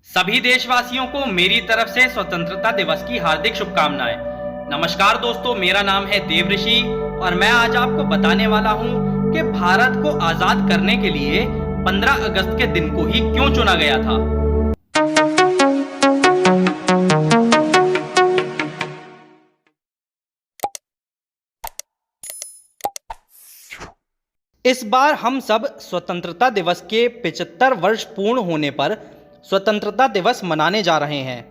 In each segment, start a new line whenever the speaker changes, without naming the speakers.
सभी देशवासियों को मेरी तरफ से स्वतंत्रता दिवस की हार्दिक शुभकामनाएं। नमस्कार दोस्तों, मेरा नाम है देवऋषि और मैं आज आपको बताने वाला हूं कि भारत को आजाद करने के लिए 15 अगस्त के दिन को ही क्यों चुना गया था। इस बार हम सब स्वतंत्रता दिवस के 75 वर्ष पूर्ण होने पर स्वतंत्रता दिवस मनाने जा रहे हैं।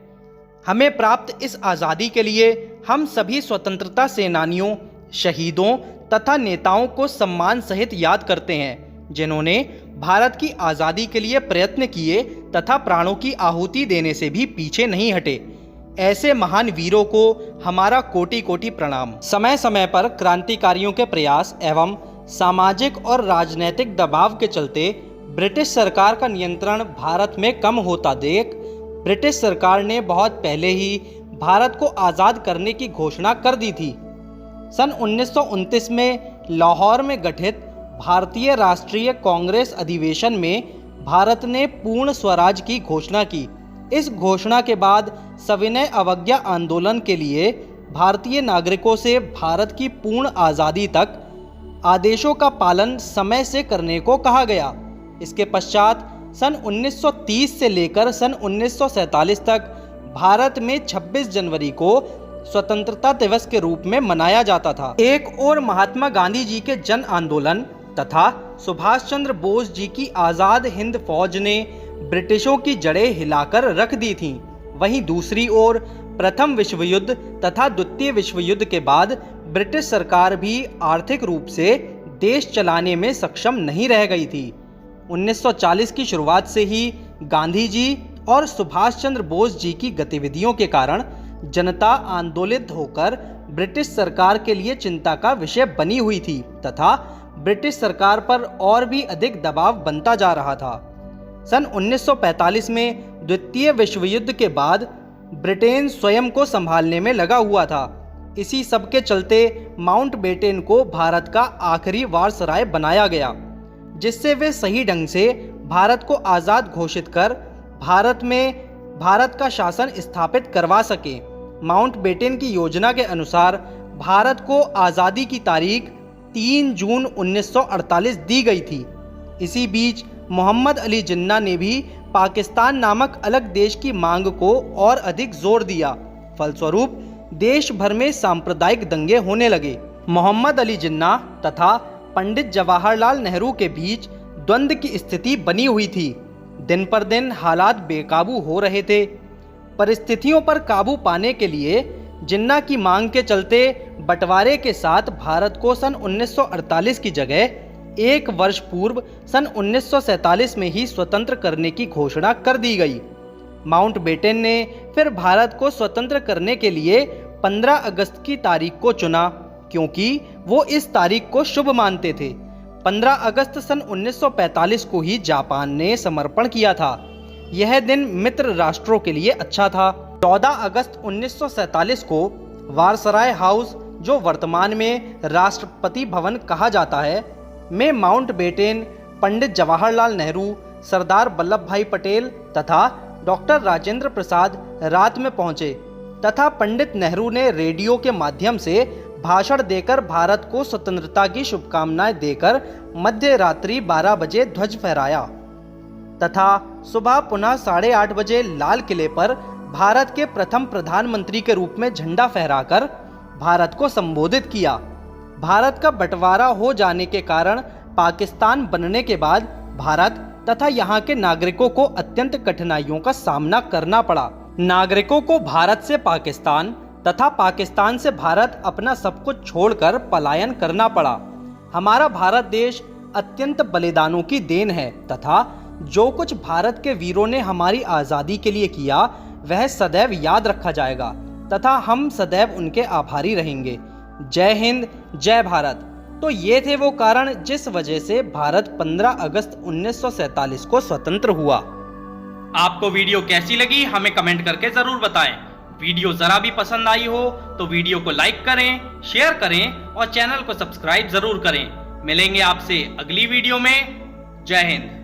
हमें प्राप्त इस आज़ादी के लिए हम सभी स्वतंत्रता सेनानियों, शहीदों तथा नेताओं को सम्मान सहित याद करते हैं, जिन्होंने भारत की आज़ादी के लिए प्रयत्न किए तथा प्राणों की आहुति देने से भी पीछे नहीं हटे। ऐसे महान वीरों को हमारा कोटि कोटि प्रणाम। समय समय पर क्रांतिकारियों के प्रयास एवं सामाजिक और राजनीतिक दबाव के चलते ब्रिटिश सरकार का नियंत्रण भारत में कम होता देख ब्रिटिश सरकार ने बहुत पहले ही भारत को आज़ाद करने की घोषणा कर दी थी। सन 1929 में लाहौर में गठित भारतीय राष्ट्रीय कांग्रेस अधिवेशन में भारत ने पूर्ण स्वराज की घोषणा की। इस घोषणा के बाद सविनय अवज्ञा आंदोलन के लिए भारतीय नागरिकों से भारत की पूर्ण आज़ादी तक आदेशों का पालन समय से करने को कहा गया। इसके पश्चात सन 1930 से लेकर सन 1947 तक भारत में 26 जनवरी को स्वतंत्रता दिवस के रूप में मनाया जाता था। एक और महात्मा गांधी जी के जन आंदोलन तथा सुभाष चंद्र बोस जी की आज़ाद हिंद फौज ने ब्रिटिशों की जड़ें हिलाकर रख दी थीं। वहीं दूसरी ओर प्रथम विश्व युद्ध तथा द्वितीय विश्व युद्ध के बाद ब्रिटिश सरकार भी आर्थिक रूप से देश चलाने में सक्षम नहीं रह गई थी। 1940 की शुरुआत से ही गांधी जी और सुभाष चंद्र बोस जी की गतिविधियों के कारण जनता आंदोलित होकर ब्रिटिश सरकार के लिए चिंता का विषय बनी हुई थी तथा ब्रिटिश सरकार पर और भी अधिक दबाव बनता जा रहा था। सन 1945 में द्वितीय विश्व युद्ध के बाद ब्रिटेन स्वयं को संभालने में लगा हुआ था। इसी सब के चलते माउंटबेटन को भारत का आखिरी वायसराय बनाया गया, जिससे वे सही ढंग से भारत को आज़ाद घोषित कर भारत का शासन स्थापित करवा सके। माउंटबेटन की योजना के अनुसार भारत को आज़ादी की तारीख 3 जून 1948 दी गई थी। इसी बीच मोहम्मद अली जिन्ना ने भी पाकिस्तान नामक अलग देश की मांग को और अधिक जोर दिया। फलस्वरूप देश भर में सांप्रदायिक दंगे होने लगे। मोहम्मद अली जिन्ना तथा पंडित जवाहरलाल नेहरू के बीच द्वंद्व की स्थिति बनी हुई थी। दिन पर दिन हालात बेकाबू हो रहे थे। परिस्थितियों पर काबू पाने के लिए जिन्ना की मांग के चलते बंटवारे के साथ भारत को सन 1948 की जगह एक वर्ष पूर्व सन 1947 में ही स्वतंत्र करने की घोषणा कर दी गई। माउंटबेटन ने फिर भारत को स्वतंत्र करने के लिए 15 अगस्त की तारीख को चुना, क्योंकि वो इस तारीख को शुभ मानते थे। 15 अगस्त सन 1945 को ही जापान ने समर्पण किया था। यह दिन मित्र राष्ट्रों के लिए अच्छा था। 14 अगस्त 1947 को वायसराय हाउस, जो वर्तमान में राष्ट्रपति भवन कहा जाता है, में माउंटबेटन, पंडित जवाहरलाल नेहरू, सरदार वल्लभ भाई पटेल तथा डॉक्टर राजेंद्र प्रसाद रात में पहुंचे तथा पंडित नेहरू ने रेडियो के माध्यम से भाषण देकर भारत को स्वतंत्रता की शुभकामनाएं देकर मध्य रात्रि 12 बजे ध्वज फहराया तथा सुबह पुनः 8:30 बजे लाल किले पर भारत के प्रथम प्रधानमंत्री के रूप में झंडा फहराकर भारत को संबोधित किया। भारत का बंटवारा हो जाने के कारण पाकिस्तान बनने के बाद भारत तथा यहाँ के नागरिकों को अत्यंत कठिनाइयों का सामना करना पड़ा। नागरिकों को भारत से पाकिस्तान तथा पाकिस्तान से भारत अपना सब कुछ छोड़कर पलायन करना पड़ा। हमारा भारत देश अत्यंत बलिदानों की देन है तथा जो कुछ भारत के वीरों ने हमारी आज़ादी के लिए किया वह सदैव याद रखा जाएगा तथा हम सदैव उनके आभारी रहेंगे। जय हिंद, जय भारत। तो ये थे वो कारण जिस वजह से भारत 15 अगस्त 1947 को स्वतंत्र हुआ। आपको वीडियो कैसी लगी हमें कमेंट करके जरूर बताएं। वीडियो जरा भी पसंद आई हो तो वीडियो को लाइक करें, शेयर करें और चैनल को सब्सक्राइब जरूर करें। मिलेंगे आपसे अगली वीडियो में। जय हिंद।